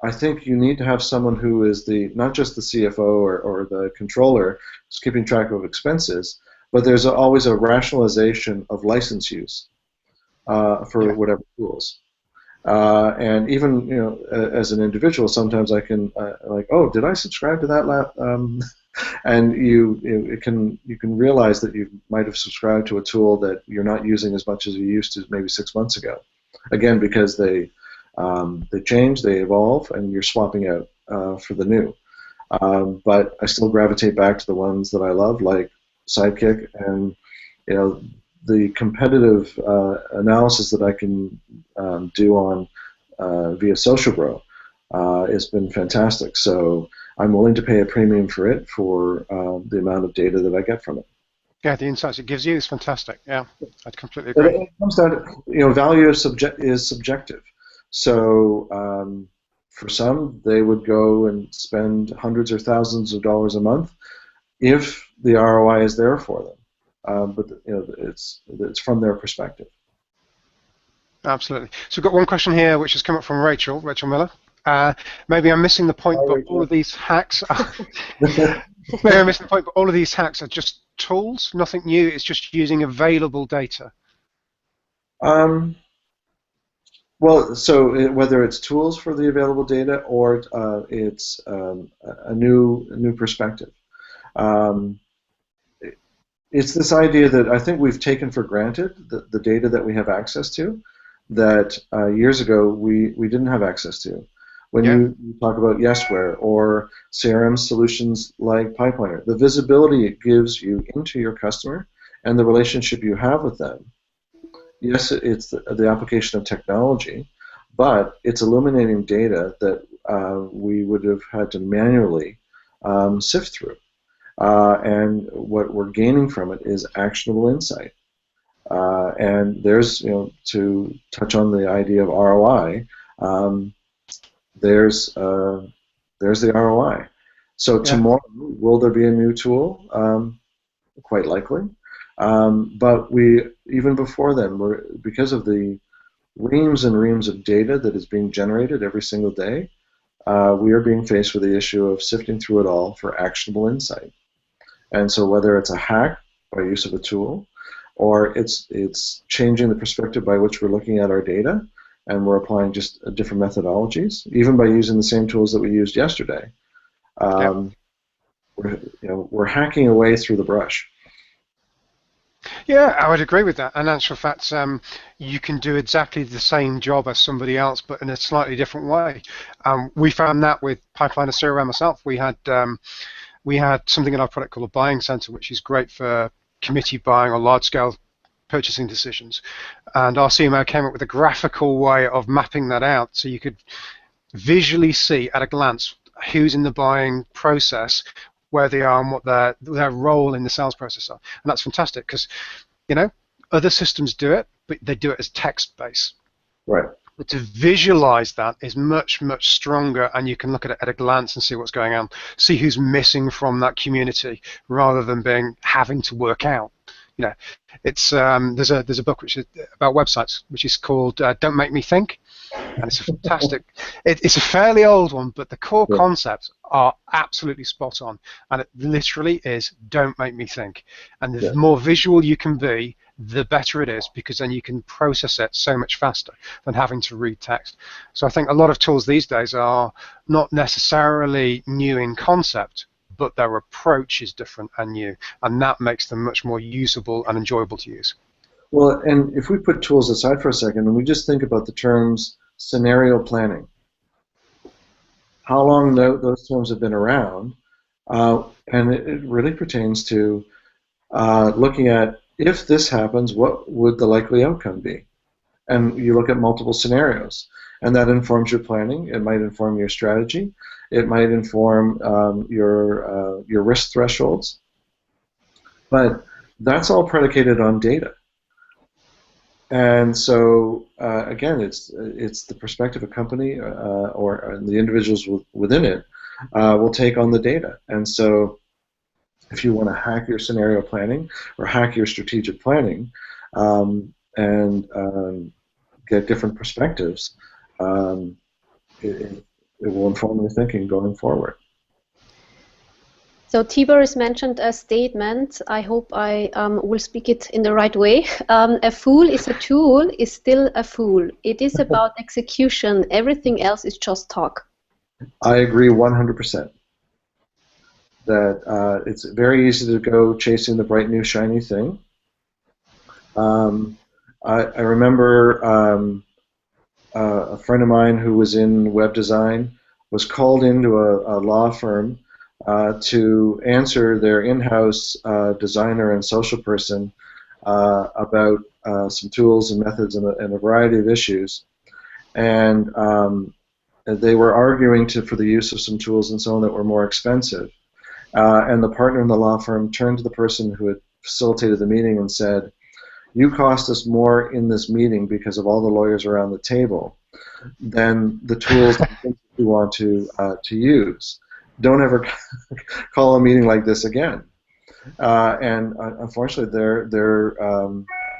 I think you need to have someone who is not just the CFO or the controller who's keeping track of expenses, but there's always a rationalization of license use for whatever tools. And even as an individual, sometimes I can oh, did I subscribe to that? And you can realize that you might have subscribed to a tool that you're not using as much as you used to maybe 6 months ago. Again, because they change, they evolve, and you're swapping out for the new. But I still gravitate back to the ones that I love, like Sidekick, and the competitive analysis that I can do on via Social Grow has been fantastic. So I'm willing to pay a premium for it for the amount of data that I get from it. Yeah, the insights it gives you is fantastic. Yeah, I completely But agree. it comes down to, value is subjective. So for some, they would go and spend hundreds or thousands of dollars a month if the ROI is there for them. But it's from their perspective. Absolutely. So we've got one question here which has come up from Rachel Miller. Maybe I'm missing the point, but all of these hacks maybe I'm missing the point, but all of these hacks are just tools, nothing new, it's just using available data. Well, so whether it's tools for the available data or it's a new perspective. It's this idea that I think we've taken for granted the data that we have access to, that years ago we didn't have access to. When you talk about Yesware or CRM solutions like Pipeliner, the visibility it gives you into your customer and the relationship you have with them. Yes, it's the application of technology, but it's illuminating data that we would have had to manually sift through. And what we're gaining from it is actionable insight. And there's, to touch on the idea of ROI, there's the ROI. So tomorrow, will there be a new tool? Quite likely. But even before then, because of the reams and reams of data that is being generated every single day, we are being faced with the issue of sifting through it all for actionable insight. And so whether it's a hack by use of a tool, or it's changing the perspective by which we're looking at our data, and we're applying just different methodologies, even by using the same tools that we used yesterday, we're hacking away through the brush. Yeah, I would agree with that. And in actual fact, you can do exactly the same job as somebody else, but in a slightly different way. We found that with Pipeline and CRM myself. We had something in our product called a buying center, which is great for committee buying or large-scale purchasing decisions. And our CMO came up with a graphical way of mapping that out, so you could visually see at a glance who's in the buying process, where they are, and what their role in the sales process are. And that's fantastic because, other systems do it, but they do it as text-based. Right. But to visualize that is much, much stronger, and you can look at it at a glance and see what's going on, see who's missing from that community, rather than having to work out. It's there's a book which is about websites, which is called Don't Make Me Think, and it's a fantastic. It's a fairly old one, but the core concepts are absolutely spot on, and it literally is don't make me think. And the more visual you can be, the better it is, because then you can process it so much faster than having to read text. So I think a lot of tools these days are not necessarily new in concept, but their approach is different and new, and that makes them much more usable and enjoyable to use. Well, and if we put tools aside for a second and we just think about the terms scenario planning, how long those terms have been around, and it really pertains to looking at, if this happens, what would the likely outcome be? And you look at multiple scenarios, and that informs your planning. It might inform your strategy. It might inform your risk thresholds. But that's all predicated on data. And so again, it's the perspective a company or the individuals within it will take on the data. And so if you want to hack your scenario planning or hack your strategic planning and get different perspectives, it will inform your thinking going forward. So Tibor has mentioned a statement. I hope I will speak it in the right way. A fool is a tool is still a fool. It is about execution. Everything else is just talk. I agree 100%. That it's very easy to go chasing the bright new shiny thing. I remember a friend of mine who was in web design was called into a law firm to answer their in-house designer and social person about some tools and methods and a variety of issues. And they were arguing for the use of some tools and so on that were more expensive. And the partner in the law firm turned to the person who had facilitated the meeting and said, "You cost us more in this meeting because of all the lawyers around the table than the tools that you want to use. Don't ever call a meeting like this again." And unfortunately,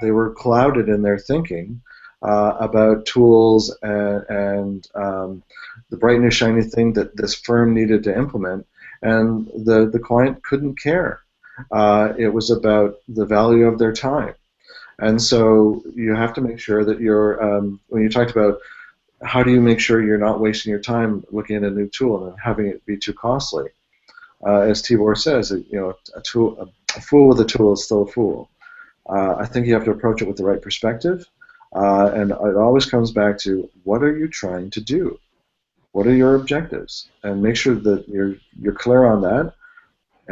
they were clouded in their thinking about tools and the bright new shiny thing that this firm needed to implement. And the client couldn't care. It was about the value of their time. And so you have to make sure that you're, when you talked about how do you make sure you're not wasting your time looking at a new tool and having it be too costly, as Tibor says, a fool with a tool is still a fool. I think you have to approach it with the right perspective, and it always comes back to, what are you trying to do? What are your objectives? And make sure that you're clear on that,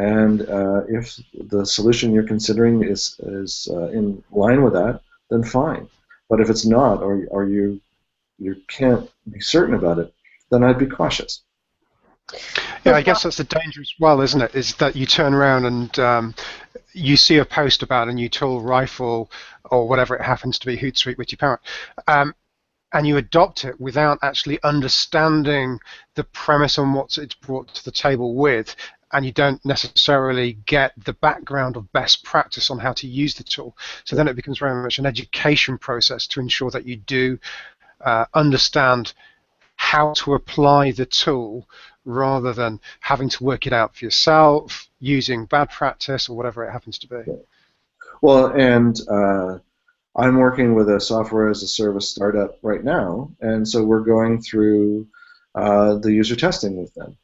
And if the solution you're considering is in line with that, then fine. But if it's not, or you can't be certain about it, then I'd be cautious. Yeah, I guess that's the danger as well, isn't it? Is that you turn around and you see a post about a new tool, rifle, or whatever it happens to be, Hootsuite, Witty and you adopt it without actually understanding the premise on what it's brought to the table with, and you don't necessarily get the background of best practice on how to use the tool. So then it becomes very much an education process to ensure that you do understand how to apply the tool rather than having to work it out for yourself, using bad practice or whatever it happens to be. Well, and I'm working with a software as a service startup right now, and so we're going through the user testing with them.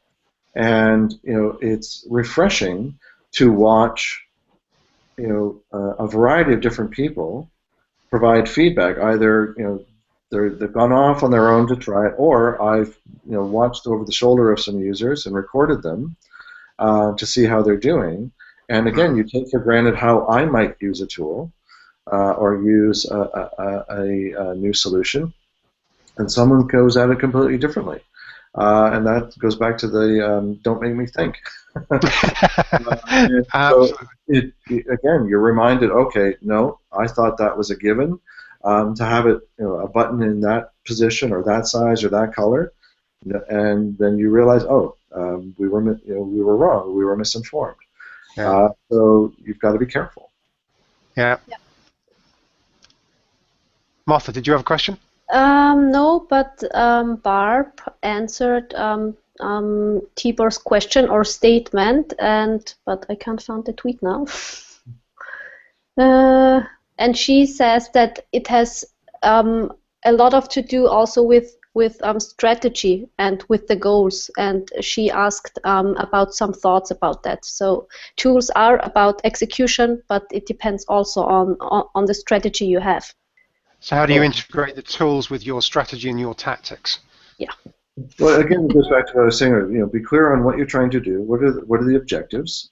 And it's refreshing to watch a variety of different people provide feedback. Either they've gone off on their own to try it, or I've watched over the shoulder of some users and recorded them to see how they're doing. And again, you take for granted how I might use a tool or use a new solution, and someone goes at it completely differently. And that goes back to the don't make me think. So again, you're reminded, okay, no, I thought that was a given. To have it, a button in that position or that size or that color, and then you realize, oh, we were wrong, we were misinformed. Yeah. So you've got to be careful. Yeah. Martha, did you have a question? No, but Barb answered Tibor's question or statement, but I can't find the tweet now. And she says that it has a lot of to do also with strategy and with the goals, and she asked about some thoughts about that. So tools are about execution, but it depends also on the strategy you have. So how do you integrate the tools with your strategy and your tactics? Yeah. Well, again, it goes back to what I was saying. Be clear on what you're trying to do. What are the objectives?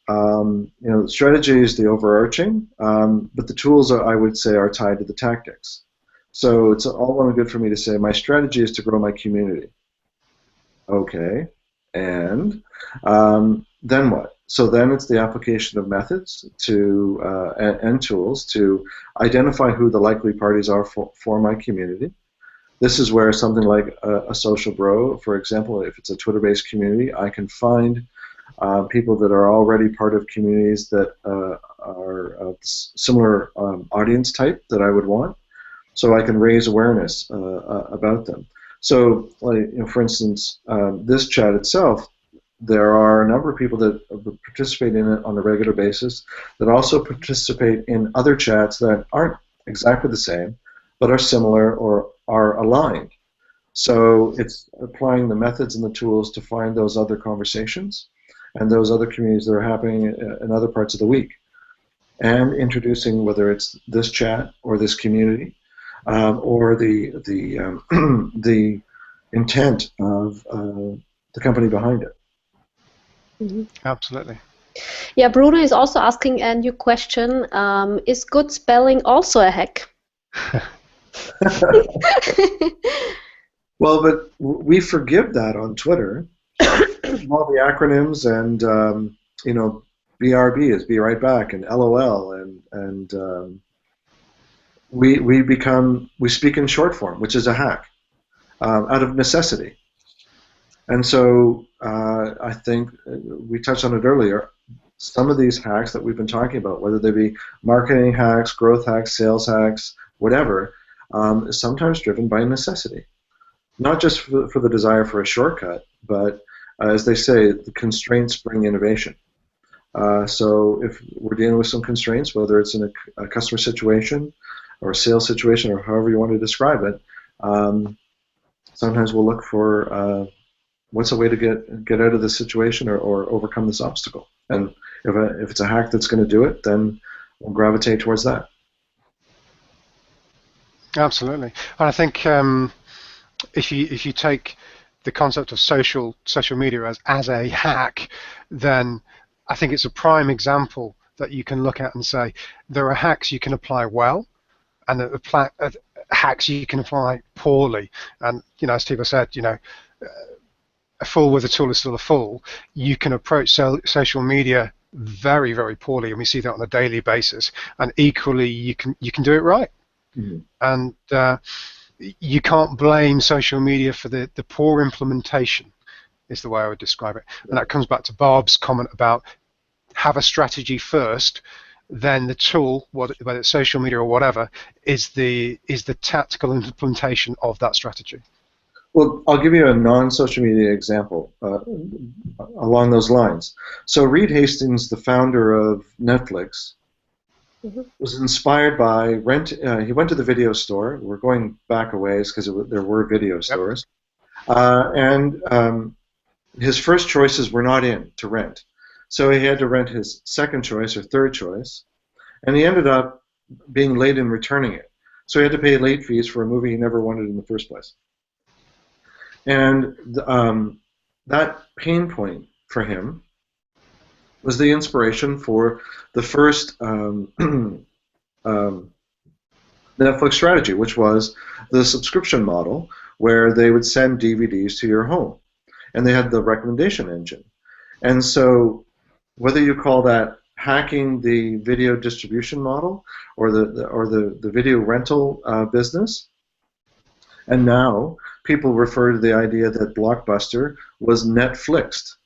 Strategy is the overarching, but the tools I would say are tied to the tactics. So it's all well and good for me to say my strategy is to grow my community. Okay, and then what? So then it's the application of methods and tools to identify who the likely parties are for my community. This is where something like a social bro, for example, if it's a Twitter-based community, I can find people that are already part of communities that are of similar audience type that I would want, so I can raise awareness about them. So, for instance, this chat itself, there are a number of people that participate in it on a regular basis that also participate in other chats that aren't exactly the same, but are similar or are aligned. So it's applying the methods and the tools to find those other conversations and those other communities that are happening in other parts of the week, and introducing whether it's this chat or this community or the intent of the company behind it. Mm-hmm. Absolutely. Yeah, Bruno is also asking a new question. Is good spelling also a hack? Well, but we forgive that on Twitter. All the acronyms and BRB is be right back, and LOL, and we speak in short form, which is a hack out of necessity. And so I think we touched on it earlier. Some of these hacks that we've been talking about, whether they be marketing hacks, growth hacks, sales hacks, whatever, is sometimes driven by necessity. Not just for the desire for a shortcut, but as they say, the constraints bring innovation. So if we're dealing with some constraints, whether it's in a customer situation or a sales situation or however you want to describe it, sometimes we'll look for what's a way to get out of this situation or overcome this obstacle. And if it's a hack that's going to do it, then we'll gravitate towards that. Absolutely. And I think if you take the concept of social media as a hack, then I think it's a prime example that you can look at and say there are hacks you can apply well, and hacks you can apply poorly. And as Tiva said, a fool with a tool is still a fool. You can approach social media very, very poorly, and we see that on a daily basis. And equally, you can do it right. Mm-hmm. And you can't blame social media for the poor implementation, is the way I would describe it. And that comes back to Barb's comment about have a strategy first, then the tool, whether it's social media or whatever, is the tactical implementation of that strategy. Well, I'll give you a non-social media example along those lines. So Reed Hastings, the founder of Netflix, was inspired by he went to the video store. We're going back a ways because there were video stores. And his first choices were not to rent. So he had to rent his second choice or third choice. And he ended up being late in returning it. So he had to pay late fees for a movie he never wanted in the first place. And that pain point for him was the inspiration for the first Netflix strategy, which was the subscription model, where they would send DVDs to your home. And they had the recommendation engine. And so whether you call that hacking the video distribution model or the video rental business, and now people refer to the idea that Blockbuster was Netflixed.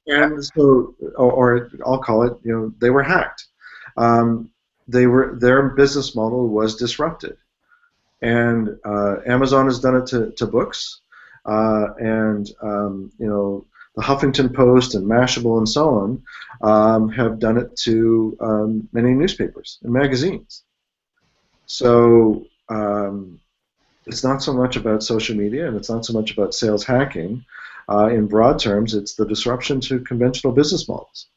And so, or I'll call it, they were hacked. Their business model was disrupted. And Amazon has done it to books, and the Huffington Post and Mashable and so on have done it to many newspapers and magazines. So it's not so much about social media, and it's not so much about sales hacking. In broad terms, it's the disruption to conventional business models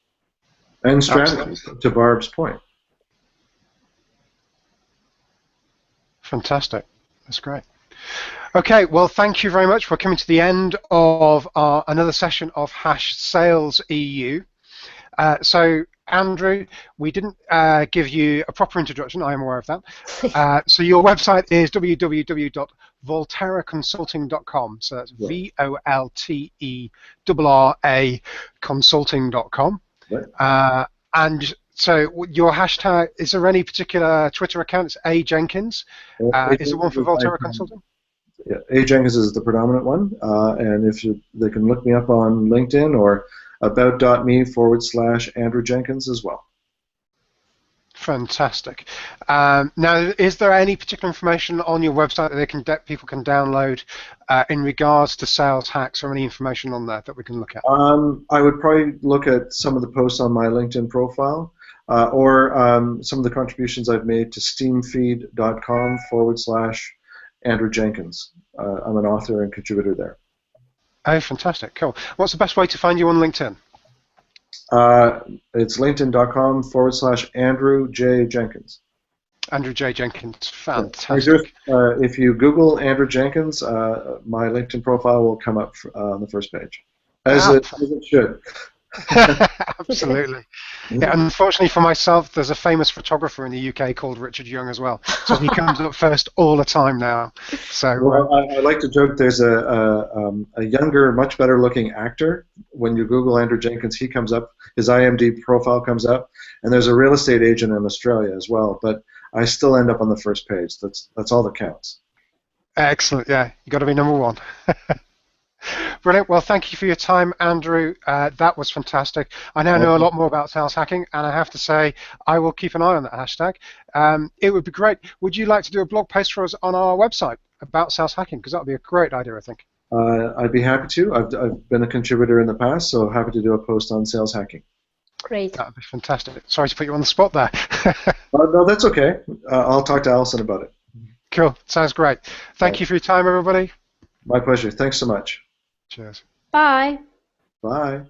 and strategies, to Barb's point. Fantastic. That's great. Okay, well, thank you very much. We're coming to the end of another session of Hash Sales EU. So, Andrew, we didn't give you a proper introduction. I am aware of that. So your website is www.volterraconsulting.com. So that's VOLTERRA consulting.com. Right. And so your hashtag, is there any particular Twitter account? It's A Jenkins. Is there one for Volterra Consulting? Yeah, A Jenkins is the predominant one. And they can look me up on LinkedIn or about.me/Andrew Jenkins as well. Fantastic. Now, is there any particular information on your website that people can download in regards to sales hacks, or any information on there that we can look at? I would probably look at some of the posts on my LinkedIn profile, or some of the contributions I've made to steamfeed.com/Andrew Jenkins. I'm an author and contributor there. Oh, fantastic. Cool. What's the best way to find you on LinkedIn? It's linkedin.com/Andrew J. Jenkins. Andrew J. Jenkins. Fantastic. If you Google Andrew Jenkins, my LinkedIn profile will come up on the first page, as it should. Absolutely. Yeah, unfortunately for myself, there's a famous photographer in the UK called Richard Young as well. So he comes up first all the time now. So well, I like to joke there's a younger, much better looking actor. When you Google Andrew Jenkins, he comes up, his IMDb profile comes up, and there's a real estate agent in Australia as well. But I still end up on the first page. That's all that counts. Excellent. Yeah, you got to be number one. Brilliant. Well, thank you for your time, Andrew. That was fantastic. I now know a lot more about sales hacking, and I have to say I will keep an eye on that hashtag. It would be great. Would you like to do a blog post for us on our website about sales hacking? Because that would be a great idea, I think. I'd be happy to. I've been a contributor in the past, so happy to do a post on sales hacking. Great. That would be fantastic. Sorry to put you on the spot there. No, that's okay. I'll talk to Alison about it. Cool. Sounds great. Thank you for your time, everybody. My pleasure. Thanks so much. Cheers. Bye. Bye.